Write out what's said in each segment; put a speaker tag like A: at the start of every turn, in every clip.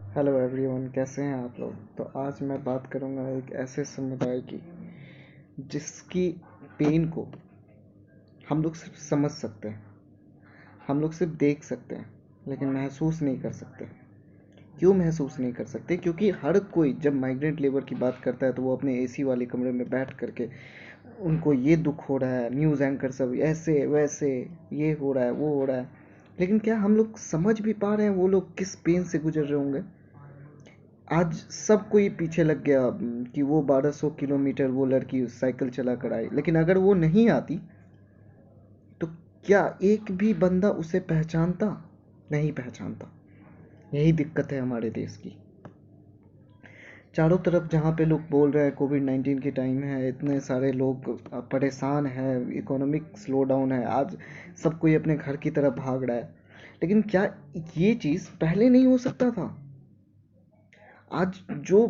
A: Hello everyone, कैसे हैं आप लोग। तो आज मैं बात करूंगा एक ऐसे समुदाय की जिसकी पेन को हम लोग सिर्फ समझ सकते हैं, हम लोग सिर्फ देख सकते हैं, लेकिन महसूस नहीं कर सकते। क्यों महसूस नहीं कर सकते? क्योंकि हर कोई जब माइग्रेंट लेबर की बात करता है तो वो अपने एसी वाले कमरे में बैठ करके उनको ये दुख हो रहा है, न्यूज़ एंकर सब ऐसे वैसे, ये हो रहा है वो हो रहा है, लेकिन क्या हम लोग समझ भी पा रहे हैं वो लोग किस पेन से गुजर रहे होंगे। आज सब कोई पीछे लग गया कि वो 1200 किलोमीटर वो लड़की साइकिल चला कर आई, लेकिन अगर वो नहीं आती तो क्या एक भी बंदा उसे पहचानता? नहीं पहचानता। यही दिक्कत है हमारे देश की। चारों तरफ जहाँ पे लोग बोल रहे हैं कोविड 19 के टाइम है, इतने सारे लोग परेशान हैं, इकोनॉमिक स्लो डाउन है, आज सब कोई अपने घर की तरफ भाग रहा है, लेकिन क्या ये चीज़ पहले नहीं हो सकता था? आज जो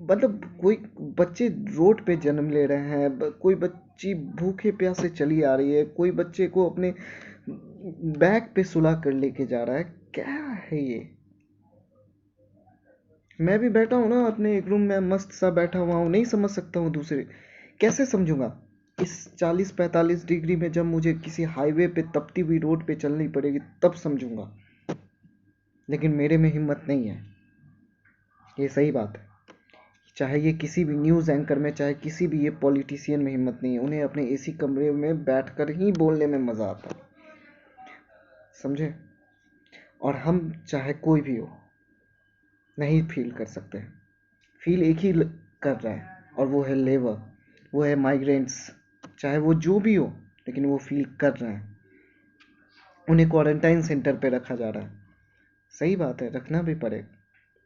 A: मतलब कोई बच्चे रोड पे जन्म ले रहे हैं, कोई बच्ची भूखे प्यासे चली आ रही है, कोई बच्चे को अपने बैग पे सुला कर लेके जा रहा है। क्या है ये? मैं भी बैठा हूँ ना अपने एक रूम में, मस्त सा बैठा हुआ हूँ, नहीं समझ सकता हूँ दूसरे। कैसे समझूंगा? इस 40-45 डिग्री में जब मुझे किसी हाईवे पे तपती हुई रोड पे चलनी पड़ेगी तब समझूंगा, लेकिन मेरे में हिम्मत नहीं है। ये सही बात है। चाहे ये किसी भी न्यूज़ एंकर में, चाहे किसी भी ये पॉलिटिशियन में हिम्मत नहीं है। उन्हें अपने एसी कमरे में बैठकर ही बोलने में मज़ा आता है, समझे? और हम चाहे कोई भी हो, नहीं फील कर सकते। फील एक ही कर रहा है, और वो है लेबर, वो है माइग्रेंट्स। चाहे वो जो भी हो, लेकिन वो फील कर रहे हैं। उन्हें क्वारंटाइन सेंटर पे रखा जा रहा है। सही बात है, रखना भी पड़ेगा।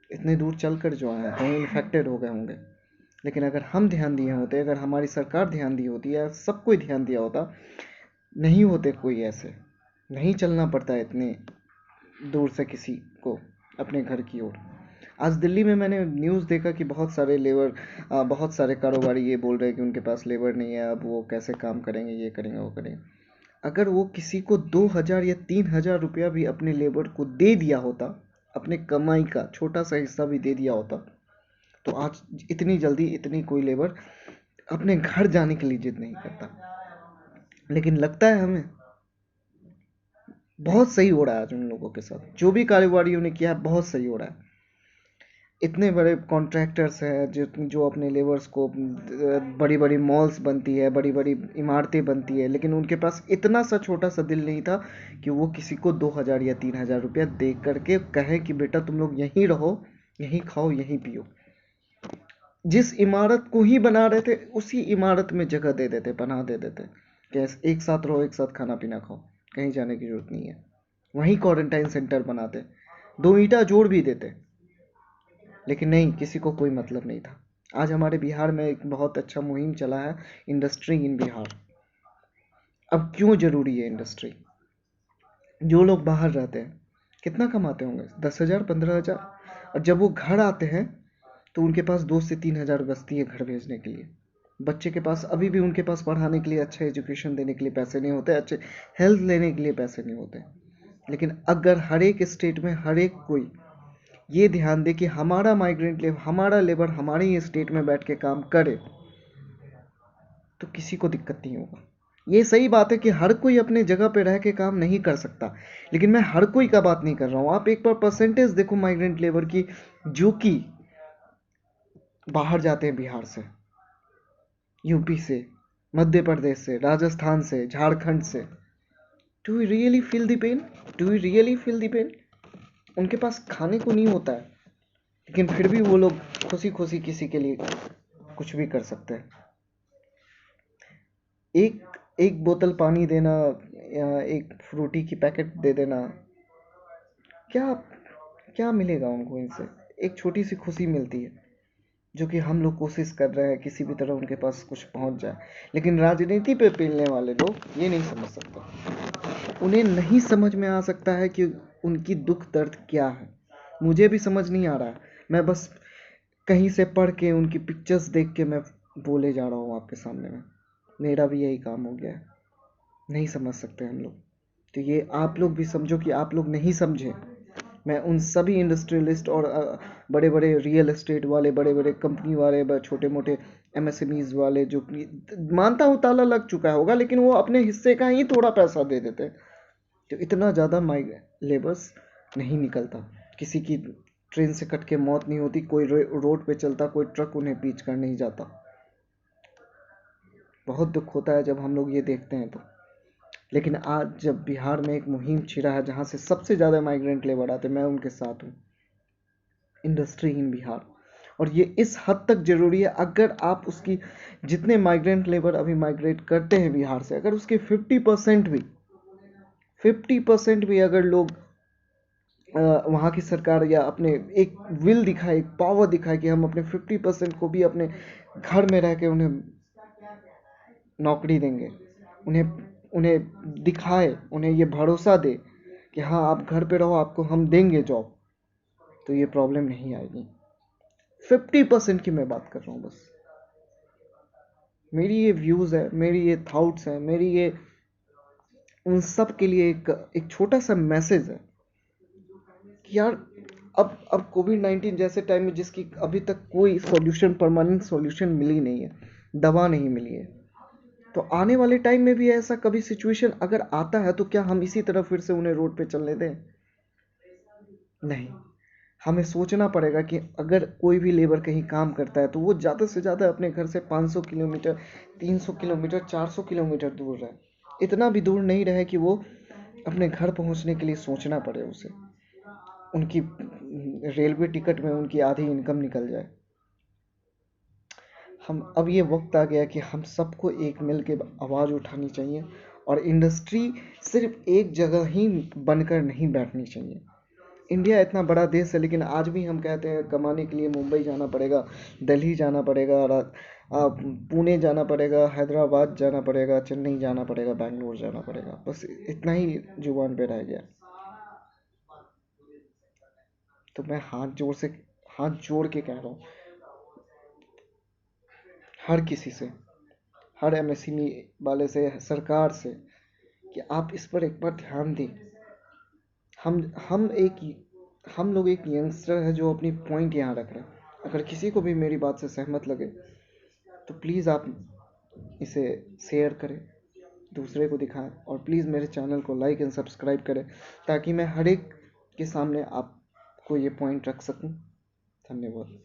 A: इतने दूर चल कर जो आए हैं, कहीं इन्फेक्टेड हो गए होंगे। लेकिन अगर हम ध्यान दिए होते, अगर हमारी सरकार ध्यान दी होती, या सब कोई ध्यान दिया होता, नहीं होते कोई ऐसे। नहीं चलना पड़ता इतने दूर से किसी को अपने घर की ओर। आज दिल्ली में मैंने न्यूज़ देखा कि बहुत सारे कारोबारी ये बोल रहे हैं कि उनके पास लेबर नहीं है, अब वो कैसे काम करेंगे, ये करेंगे वो करेंगे। अगर वो किसी को 2,000 या 3,000 रुपया भी अपने लेबर को दे दिया होता, अपने कमाई का छोटा सा हिस्सा भी दे दिया होता, तो आज इतनी जल्दी इतनी कोई लेबर अपने घर जाने के लिए जिद नहीं करता। लेकिन लगता है हमें बहुत सही हो रहा है आज उन लोगों के साथ, जो भी कारोबारियों ने किया है बहुत सही हो रहा है। इतने बड़े कॉन्ट्रैक्टर्स हैं जो जो अपने लेबर्स को, बड़ी बड़ी मॉल्स बनती है, बड़ी बड़ी इमारतें बनती है, लेकिन उनके पास इतना सा छोटा सा दिल नहीं था कि वो किसी को 2,000 या 3,000 रुपया दे करके कहे कि बेटा तुम लोग यहीं रहो, यहीं खाओ, यहीं पियो। जिस इमारत को ही बना रहे थे उसी इमारत में जगह दे देते, बना दे देते कि एक साथ रहो, एक साथ खाना पीना खाओ, कहीं जाने की जरूरत नहीं है। वहीं क्वारंटाइन सेंटर बनाते, 2 ईंटा जोड़ भी देते, लेकिन नहीं, किसी को कोई मतलब नहीं था। आज हमारे बिहार में एक बहुत अच्छा मुहिम चला है, इंडस्ट्री इन बिहार। अब क्यों ज़रूरी है इंडस्ट्री? जो लोग बाहर रहते हैं कितना कमाते होंगे? 10,000, 15,000, और जब वो घर आते हैं तो उनके पास 2 से 3 हज़ार बचती है घर भेजने के लिए। बच्चे के पास अभी भी, उनके पास पढ़ाने के लिए, अच्छा एजुकेशन देने के लिए पैसे नहीं होते, अच्छे हेल्थ लेने के लिए पैसे नहीं होते। लेकिन अगर हर एक स्टेट में हर एक कोई ये ध्यान दे कि हमारा माइग्रेंट लेबर, हमारा लेबर हमारे ही स्टेट में बैठ के काम करे, तो किसी को दिक्कत नहीं होगा। ये सही बात है कि हर कोई अपने जगह पे रह के काम नहीं कर सकता, लेकिन मैं हर कोई का बात नहीं कर रहा हूँ। आप एक बार परसेंटेज देखो माइग्रेंट लेबर की, जो कि बाहर जाते हैं बिहार से, यूपी से, मध्य प्रदेश से, राजस्थान से, झारखंड से। Do you really feel the pain? Do you really feel the pain? उनके पास खाने को नहीं होता है, लेकिन फिर भी वो लोग खुशी खुशी किसी के लिए कुछ भी कर सकते हैं। एक एक बोतल पानी देना, या एक फ्रूटी की पैकेट दे देना, क्या क्या मिलेगा उनको इनसे? एक छोटी सी खुशी मिलती है, जो कि हम लोग कोशिश कर रहे हैं किसी भी तरह उनके पास कुछ पहुंच जाए। लेकिन राजनीति पे पेलने वाले लोग ये नहीं समझ सकते। उन्हें नहीं समझ में आ सकता है कि उनकी दुख दर्द क्या है। मुझे भी समझ नहीं आ रहा है, मैं बस कहीं से पढ़ के उनकी पिक्चर्स देख के मैं बोले जा रहा हूँ आपके सामने में। मेरा भी यही काम हो गया है। नहीं समझ सकते हम लोग, तो ये आप लोग भी समझो कि आप लोग नहीं समझे। मैं उन सभी इंडस्ट्रियलिस्ट और बड़े बड़े रियल एस्टेट वाले, बड़े बड़े कंपनी वाले, छोटे मोटे एमएसएमईज वाले, जो कि मानता हूँ ताला लग चुका होगा, लेकिन वो अपने हिस्से का ही थोड़ा पैसा दे देते हैं, तो इतना ज़्यादा लेबर्स नहीं निकलता। किसी की ट्रेन से कट के मौत नहीं होती, कोई रोड पे चलता, कोई ट्रक उन्हें पीच कर नहीं जाता। बहुत दुख होता है जब हम लोग ये देखते हैं तो। लेकिन आज जब बिहार में एक मुहिम छिड़ा है जहाँ से सबसे ज़्यादा माइग्रेंट लेबर आते, मैं उनके साथ हूँ, इंडस्ट्री इन बिहार। और ये इस हद तक ज़रूरी है, अगर आप उसकी जितने माइग्रेंट लेबर अभी माइग्रेट करते हैं बिहार से, अगर उसके 50% भी अगर लोग वहाँ की सरकार या अपने एक विल दिखाए, एक पावर दिखाए कि हम अपने 50% को भी अपने घर में रह के उन्हें नौकरी देंगे, उन्हें उन्हें दिखाए, उन्हें ये भरोसा दे कि हाँ आप घर पे रहो, आपको हम देंगे जॉब, तो ये प्रॉब्लम नहीं आएगी। 50% की मैं बात कर रहा हूँ बस। मेरी ये व्यूज़ है, मेरी ये थाट्स हैं, मेरी ये उन सब के लिए एक छोटा सा मैसेज है कि यार अब कोविड-19 जैसे टाइम में जिसकी अभी तक कोई सॉल्यूशन, परमानेंट सॉल्यूशन मिली नहीं है, दवा नहीं मिली है, तो आने वाले टाइम में भी ऐसा कभी सिचुएशन अगर आता है तो क्या हम इसी तरह फिर से उन्हें रोड पे चलने दें? नहीं, हमें सोचना पड़ेगा कि अगर कोई भी लेबर कहीं काम करता है तो वो ज़्यादा से ज़्यादा अपने घर से 500 किलोमीटर, 300 किलोमीटर, 400 किलोमीटर दूर रहे। इतना भी दूर नहीं रहे कि वो अपने घर पहुंचने के लिए सोचना पड़े उसे, उनकी रेलवे टिकट में उनकी आधी इनकम निकल जाए। हम अब ये वक्त आ गया कि हम सबको एक मिल के आवाज़ उठानी चाहिए, और इंडस्ट्री सिर्फ एक जगह ही बनकर नहीं बैठनी चाहिए। इंडिया इतना बड़ा देश है, लेकिन आज भी हम कहते हैं कमाने के लिए मुंबई जाना पड़ेगा, दिल्ली जाना पड़ेगा, पुणे जाना पड़ेगा, हैदराबाद जाना पड़ेगा, चेन्नई जाना पड़ेगा, बैंगलोर जाना पड़ेगा, बस इतना ही जुबान पे रह गया। तो मैं हाथ जोड़ के कह रहा हूँ हर किसी से, हर एमएसएमई वाले से, सरकार से, कि आप इस पर एक बार ध्यान दें। हम हम एक हम लोग एक यंगस्टर है जो अपनी पॉइंट यहाँ रख रहे हैं। अगर किसी को भी मेरी बात से सहमत लगे तो प्लीज़ आप इसे शेयर करें, दूसरे को दिखाएं, और प्लीज़ मेरे चैनल को लाइक एंड सब्सक्राइब करें, ताकि मैं हर एक के सामने आपको ये पॉइंट रख सकूं। धन्यवाद।